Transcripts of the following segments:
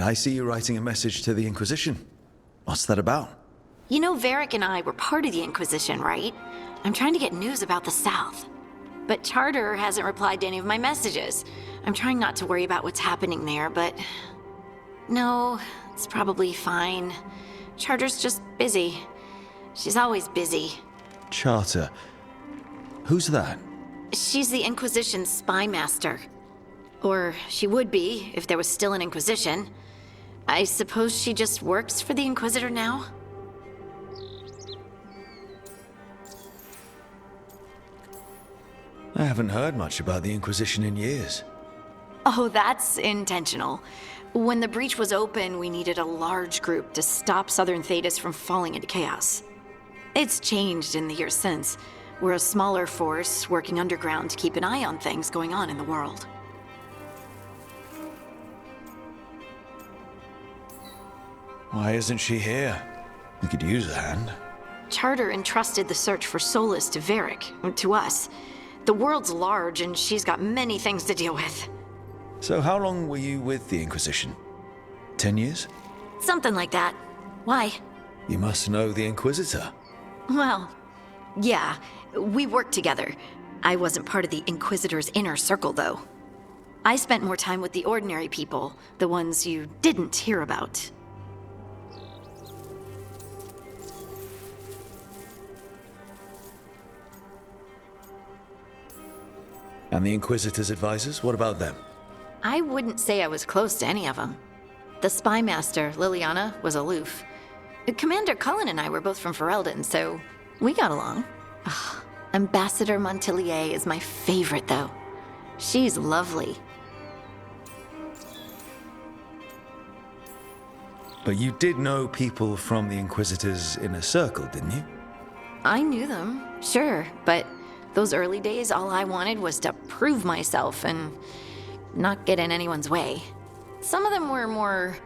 I see you writing a message to the Inquisition. What's that about? You know, Varric and I were part of the Inquisition, right? I'm trying to get news about the South. But Charter hasn't replied to any of my messages. I'm trying not to worry about what's happening there, but... No, it's probably fine. Charter's just busy. She's always busy. Charter. Who's that? She's the Inquisition's spy master. Or she would be, if there was still an Inquisition. I suppose she just works for the Inquisitor now? I haven't heard much about the Inquisition in years. Oh, that's intentional. When the breach was open, we needed a large group to stop Southern Thedas from falling into chaos. It's changed in the years since. We're a smaller force working underground to keep an eye on things going on in the world. Why isn't she here? We could use a hand. Charter entrusted the search for Solus to Varric, to us. The world's large and she's got many things to deal with. So how long were you with the Inquisition? 10 years? Something like that. Why? You must know the Inquisitor. Well, yeah, we worked together. I wasn't part of the Inquisitor's inner circle, though. I spent more time with the ordinary people, the ones you didn't hear about. And the Inquisitor's advisors, what about them? I wouldn't say I was close to any of them. The spy master, Liliana, was aloof. Commander Cullen and I were both from Ferelden, so we got along. Ugh, Ambassador Montillier is my favorite, though. She's lovely. But you did know people from the Inquisitor's inner circle, didn't you? I knew them, sure, but those early days, all I wanted was to prove myself and not get in anyone's way. Some of them were more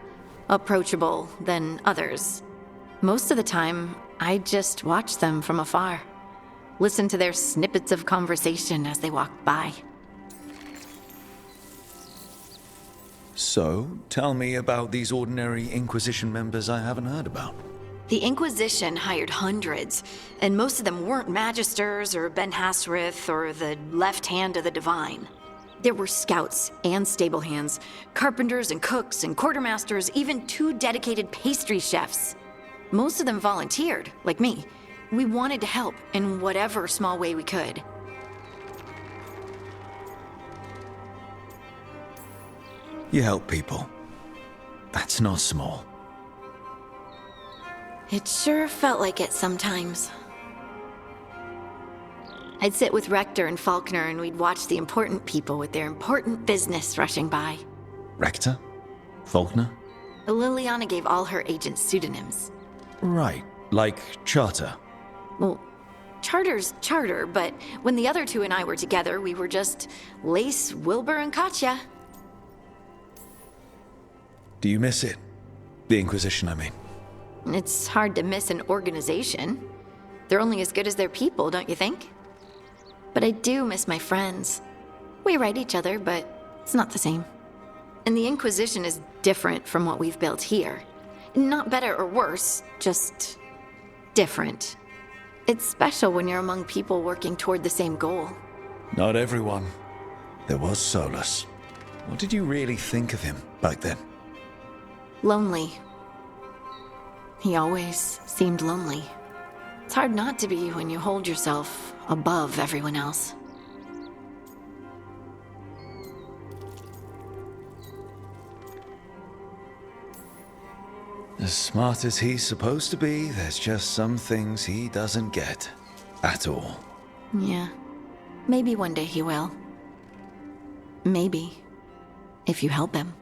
approachable than others. Most of the time, I just watched them from afar, listened to their snippets of conversation as they walked by. So, tell me about these ordinary Inquisition members I haven't heard about. The Inquisition hired hundreds, and most of them weren't Magisters or Ben Hasrith or the left hand of the Divine. There were scouts and stable hands, carpenters and cooks and quartermasters, even 2 dedicated pastry chefs. Most of them volunteered, like me. We wanted to help in whatever small way we could. You help people. That's not small. It sure felt like it sometimes. I'd sit with Rector and Faulkner and we'd watch the important people with their important business rushing by. Rector? Faulkner? Liliana gave all her agents pseudonyms. Right, like Charter. Well, Charter's Charter, but when the other 2 and I were together, we were just Lace, Wilbur, and Katya. Do you miss it? The Inquisition, I mean. It's hard to miss an organization. They're only as good as their people, don't you think? But I do miss my friends. We write each other, but it's not the same. And the Inquisition is different from what we've built here. Not better or worse, just different. It's special when you're among people working toward the same goal. Not everyone. There was Solus. What did you really think of him back then? Lonely. He always seemed lonely. It's hard not to be when you hold yourself above everyone else. As smart as he's supposed to be, there's just some things he doesn't get. At all. Yeah. Maybe one day he will. Maybe. If you help him.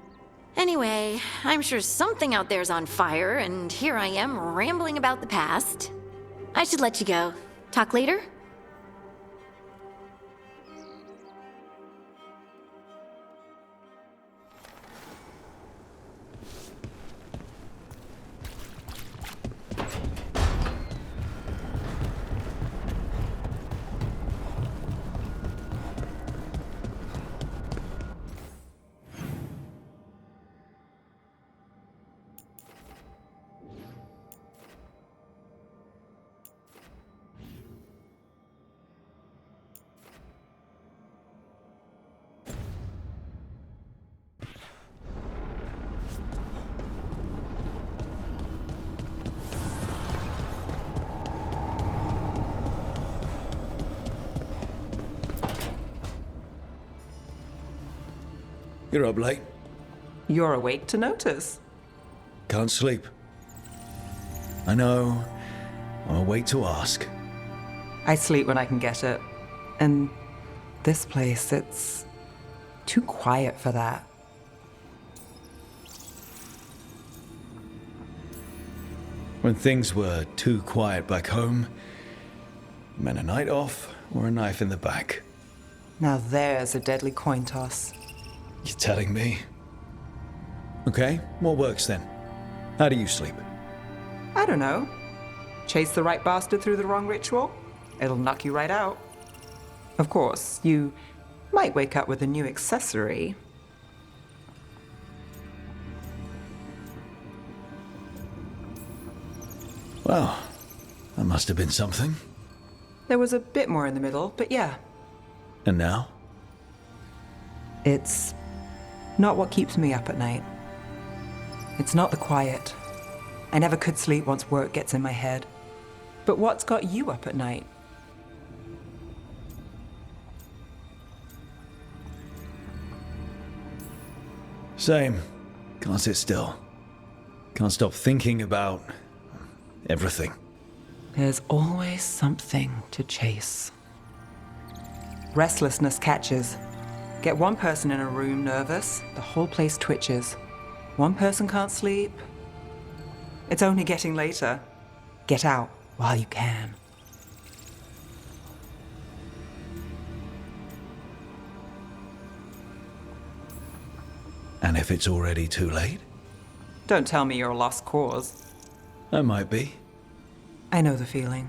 Anyway, I'm sure something out there's on fire, and here I am rambling about the past. I should let you go. Talk later? You're up late. You're awake to notice. Can't sleep. I know. I'll wait to ask. I sleep when I can get it. And this place, it's too quiet for that. When things were too quiet back home, it meant a night off or a knife in the back. Now there's a deadly coin toss. You're telling me? Okay, what works then? How do you sleep? I don't know. Chase the right bastard through the wrong ritual? It'll knock you right out. Of course, you might wake up with a new accessory. Well, that must have been something. There was a bit more in the middle, but yeah. And now? It's not what keeps me up at night. It's not the quiet. I never could sleep once work gets in my head. But what's got you up at night? Same. Can't sit still. Can't stop thinking about everything. There's always something to chase. Restlessness catches. Get one person in a room nervous, the whole place twitches. One person can't sleep. It's only getting later. Get out while you can. And if it's already too late? Don't tell me you're a lost cause. I might be. I know the feeling.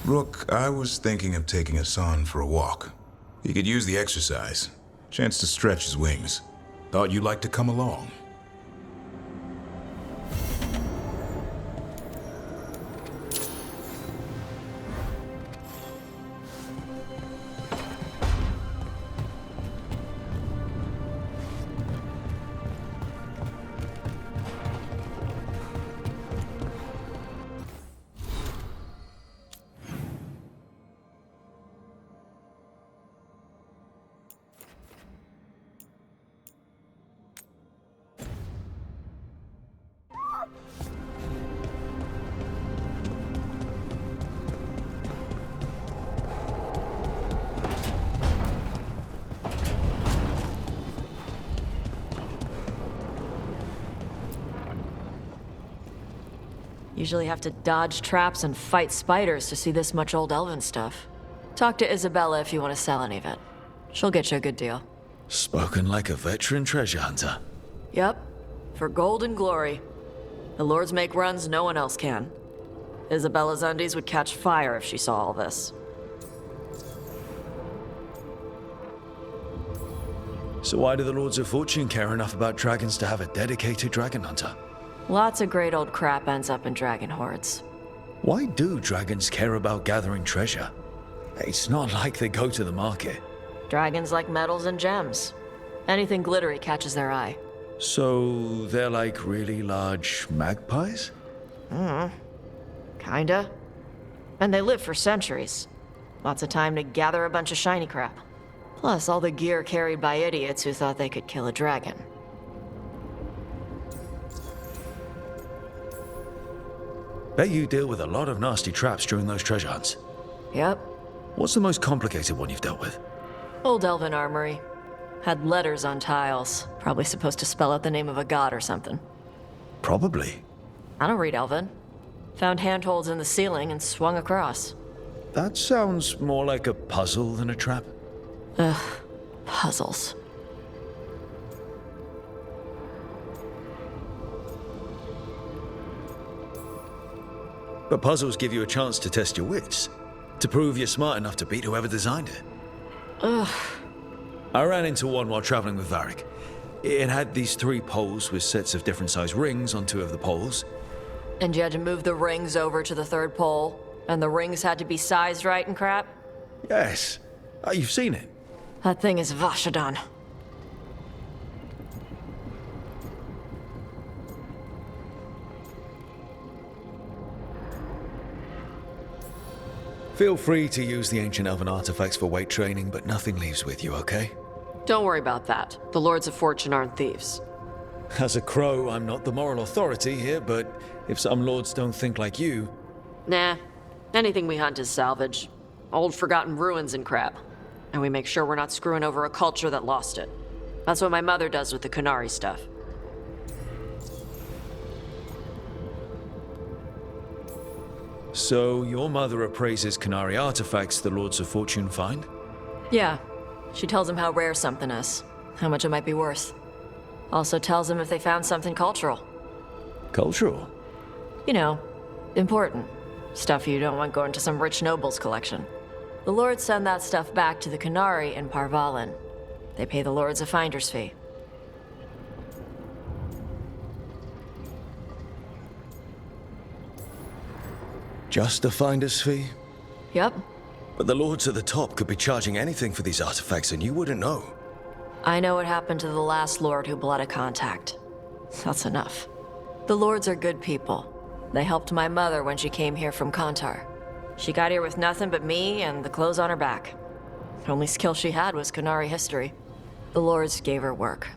Rook, I was thinking of taking Hassan for a walk. He could use the exercise. Chance to stretch his wings. Thought you'd like to come along. Usually have to dodge traps and fight spiders to see this much old elven stuff. Talk to Isabella if you want to sell any of it. She'll get you a good deal. Spoken like a veteran treasure hunter. Yep, for gold and glory. The lords make runs no one else can. Isabella's undies would catch fire if she saw all this. So why do the Lords of Fortune care enough about dragons to have a dedicated dragon hunter? Lots of great old crap ends up in dragon hordes. Why do dragons care about gathering treasure? It's not like they go to the market. Dragons like metals and gems. Anything glittery catches their eye. So they're like really large magpies? Kinda. And they live for centuries. Lots of time to gather a bunch of shiny crap. Plus all the gear carried by idiots who thought they could kill a dragon. Bet you deal with a lot of nasty traps during those treasure hunts. Yep. What's the most complicated one you've dealt with? Old elven armory. Had letters on tiles. Probably supposed to spell out the name of a god or something. Probably. I don't read elven. Found handholds in the ceiling and swung across. That sounds more like a puzzle than a trap. Ugh. Puzzles. But puzzles give you a chance to test your wits, to prove you're smart enough to beat whoever designed it. Ugh. I ran into one while traveling with Varric. It had these 3 poles with sets of different size rings on 2 of the poles. And you had to move the rings over to the 3rd pole, and the rings had to be sized right and crap? Yes. You've seen it. That thing is Vashadan. Feel free to use the ancient elven artifacts for weight training, but nothing leaves with you, okay? Don't worry about that. The Lords of Fortune aren't thieves. As a crow, I'm not the moral authority here, but if some lords don't think like you... Nah. Anything we hunt is salvage. Old forgotten ruins and crap. And we make sure we're not screwing over a culture that lost it. That's what my mother does with the Kunari stuff. So, your mother appraises Kunari artifacts the Lords of Fortune find? Yeah. She tells them how rare something is, how much it might be worth. Also tells them if they found something cultural. Cultural? You know, important. Stuff you don't want going to some rich noble's collection. The Lords send that stuff back to the Kunari in Parvalin. They pay the Lords a finder's fee. Just a finder's fee? Yep. But the Lords at the top could be charging anything for these artifacts and you wouldn't know. I know what happened to the last Lord who blooded contact. That's enough. The Lords are good people. They helped my mother when she came here from Kantar. She got here with nothing but me and the clothes on her back. The only skill she had was Kunari history. The Lords gave her work.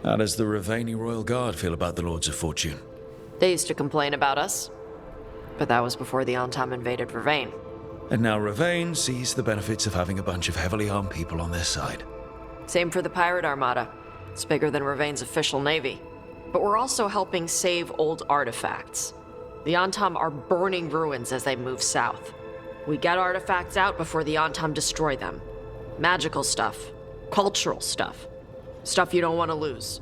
How does the Ravani Royal Guard feel about the Lords of Fortune? They used to complain about us. But that was before the Antam invaded Ravane. And now Ravane sees the benefits of having a bunch of heavily armed people on their side. Same for the Pirate Armada. It's bigger than Ravane's official navy. But we're also helping save old artifacts. The Antam are burning ruins as they move south. We get artifacts out before the Antam destroy them. Magical stuff. Cultural stuff. Stuff you don't want to lose.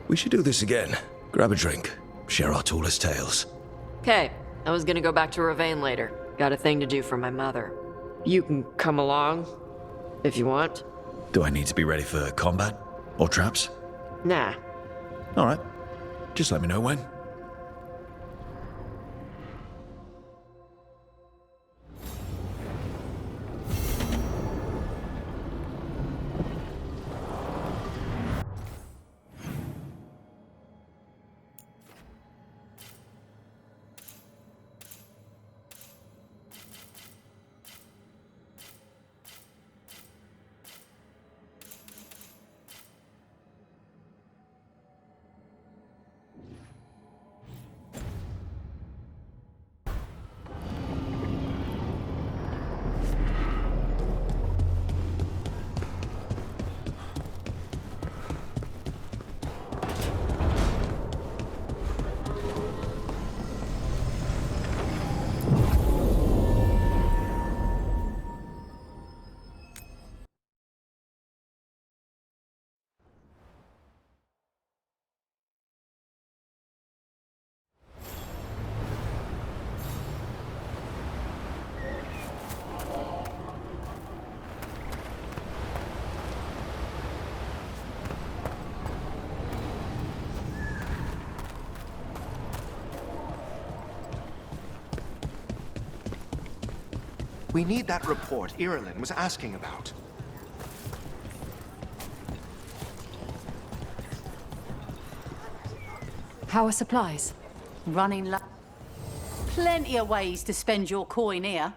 We should do this again. Grab a drink. Share our tallest tales. Okay, I was gonna go back to Ravane later. Got a thing to do for my mother. You can come along, if you want. Do I need to be ready for combat? Or traps? Nah. Alright. Just let me know when. We need that report Irilyn was asking about. How are supplies? Running low. Plenty of ways to spend your coin here.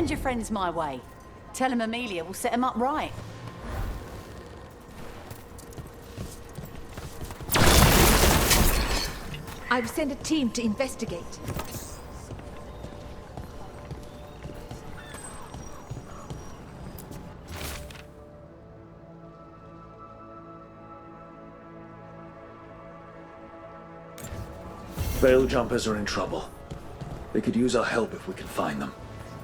Send your friends my way. Tell them Amelia will set them up right. I will send a team to investigate. Veil jumpers are in trouble. They could use our help if we can find them.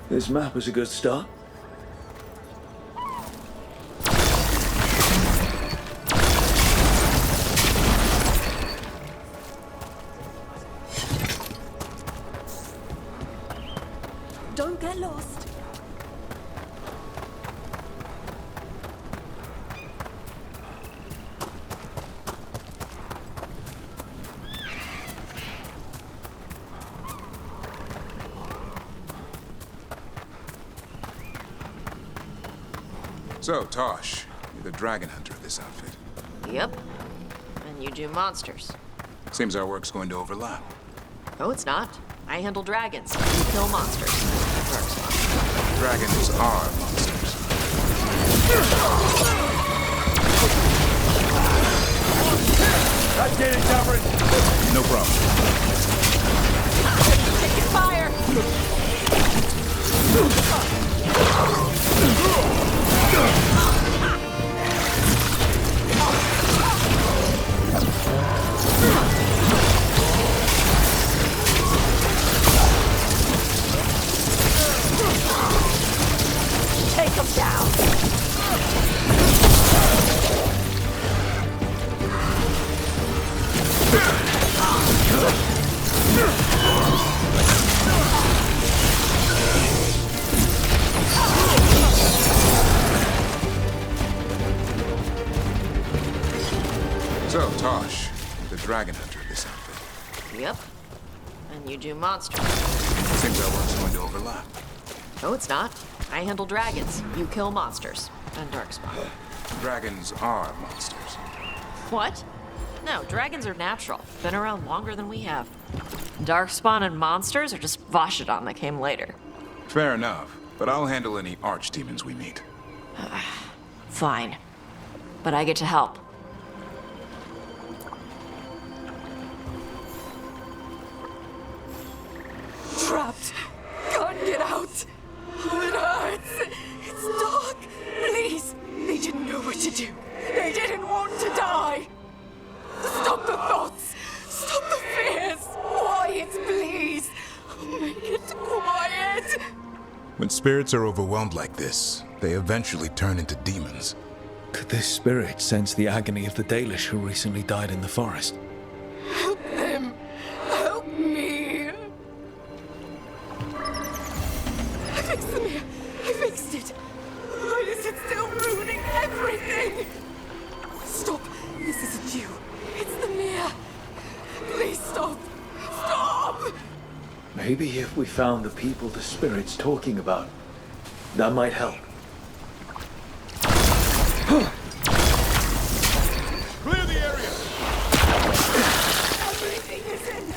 This map is a good start. Don't get lost. So, Tosh, you're the dragon hunter of this outfit. Yep. And you do monsters. Seems our work's going to overlap. No, it's not. I handle dragons. You kill monsters. Darkspawn. Dragons are monsters. That's getting covered. No problem. Taking fire! Take them down! So, Tosh, you're the dragon hunter of this outfit. Yep. And you do monsters. Seems our work's going to overlap. No, it's not. I handle dragons. You kill monsters. And Darkspawn. Dragons are monsters. What? No, dragons are natural. Been around longer than we have. Darkspawn and monsters are just Vashidon that came later. Fair enough, but I'll handle any archdemons we meet. Fine. But I get to help. Trapped. Can't get out. It hurts. It's dark. Please. They didn't know what to do. They didn't want to die. Stop the thoughts. Stop the fears. Quiet, please. Make it quiet. When spirits are overwhelmed like this, they eventually turn into demons. Could this spirit sense the agony of the Dalish who recently died in the forest? Help them. Help me. I fixed the mirror. I fixed it. Why is it still ruining everything? Stop. This isn't you. It's the mirror. Please stop. Stop. Maybe if we found the people the spirit's talking about, that might help. Clear the area! Everything is in.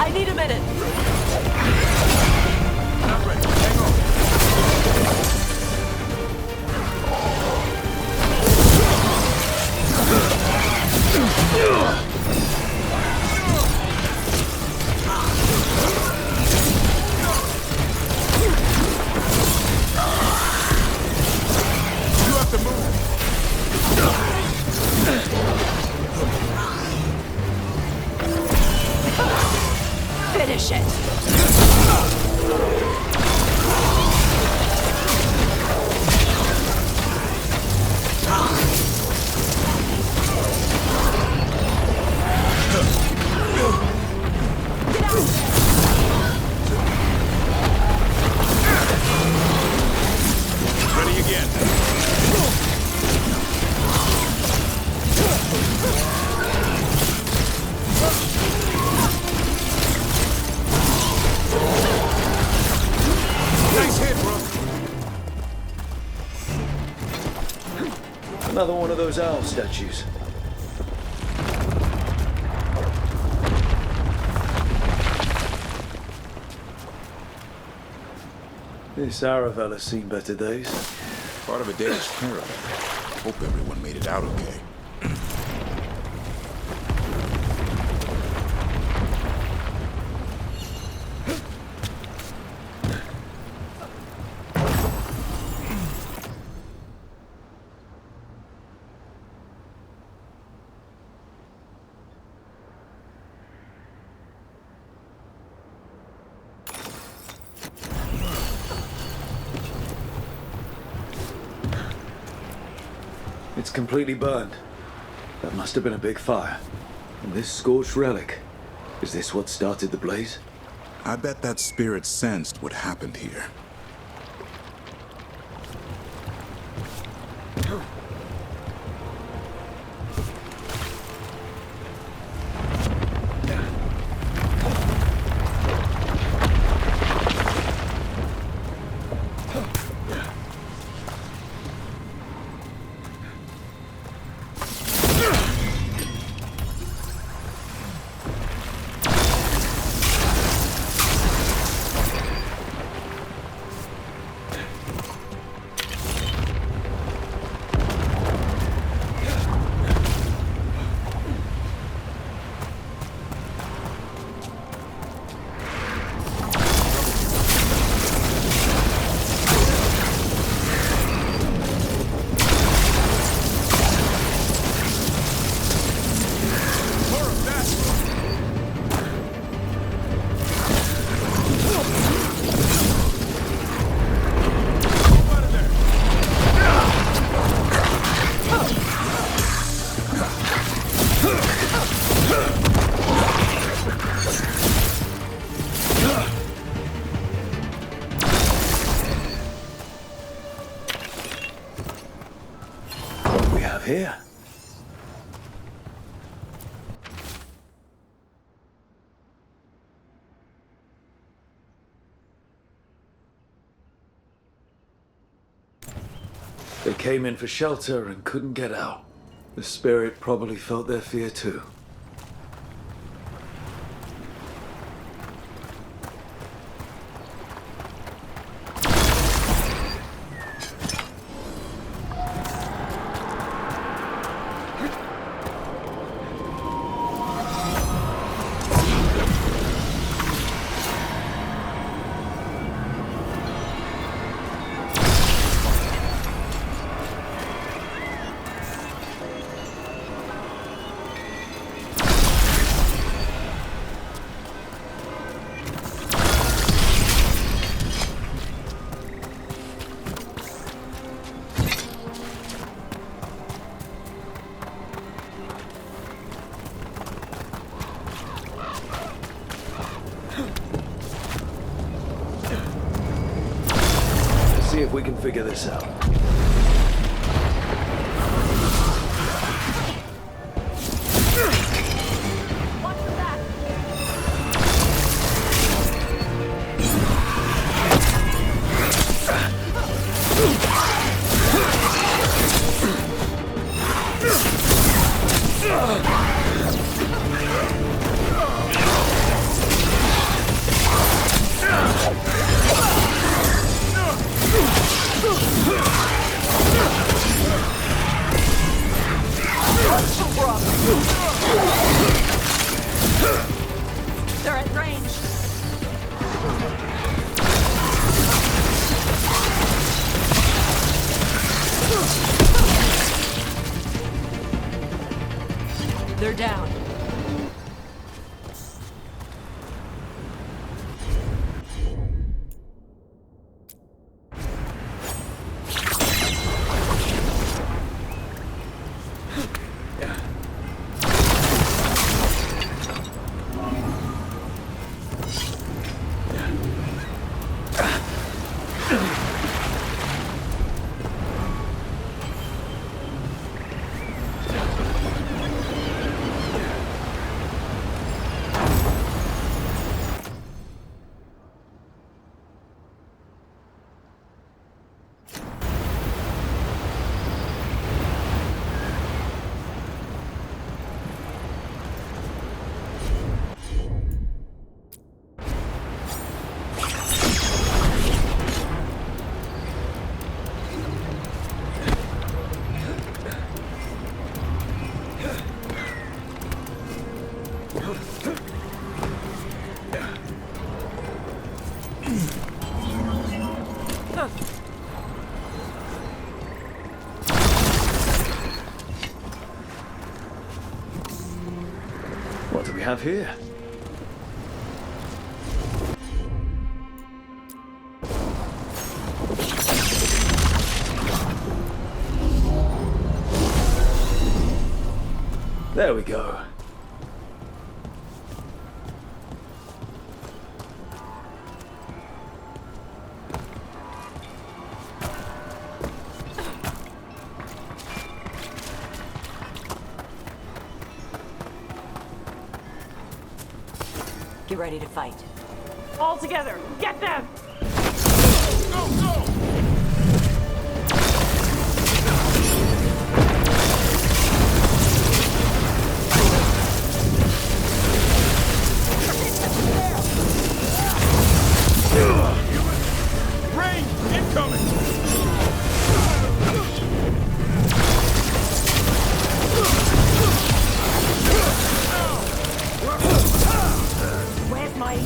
I need a minute. Not ready. Hang on. You have to move. Finish it. Ready again. Nice hit, Brooke. Another one of those owl statues. This Aravella's seen better days. Part of a day's caravan. Hope everyone made it out okay. It's completely burned. That must have been a big fire. And this scorched relic, is this what started the blaze? I bet that spirit sensed what happened here. Here. They came in for shelter and couldn't get out. The spirit probably felt their fear too. if we can figure this out. They're at range. They're down. What do we have here? There we go. Get ready to fight. All together, get them! Rain incoming! Where's my...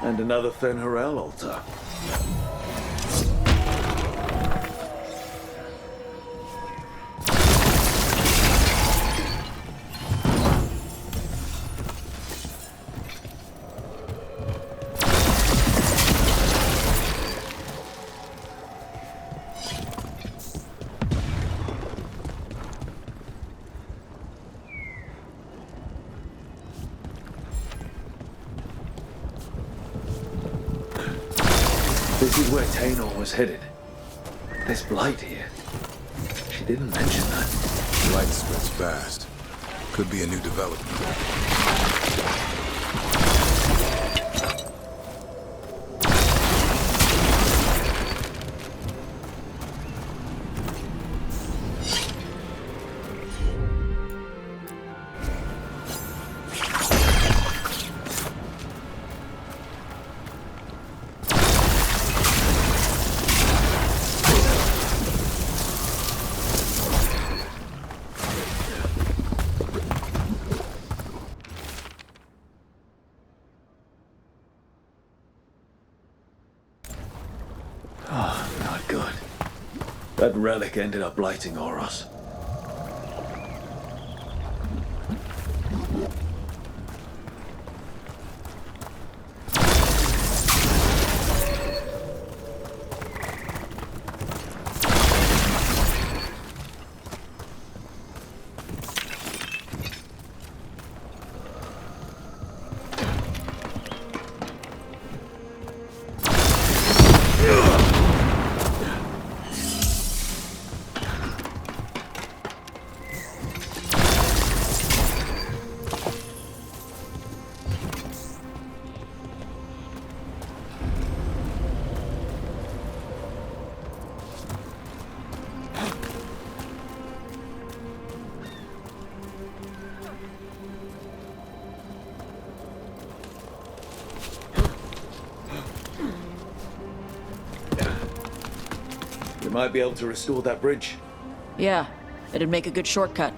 And another Fen'Harel altar. This is where Tainor was headed. There's blight here. She didn't mention that. Light spreads fast. Could be a new development. Not good. That relic ended up blighting Oros. We might be able to restore that bridge. Yeah, it'd make a good shortcut.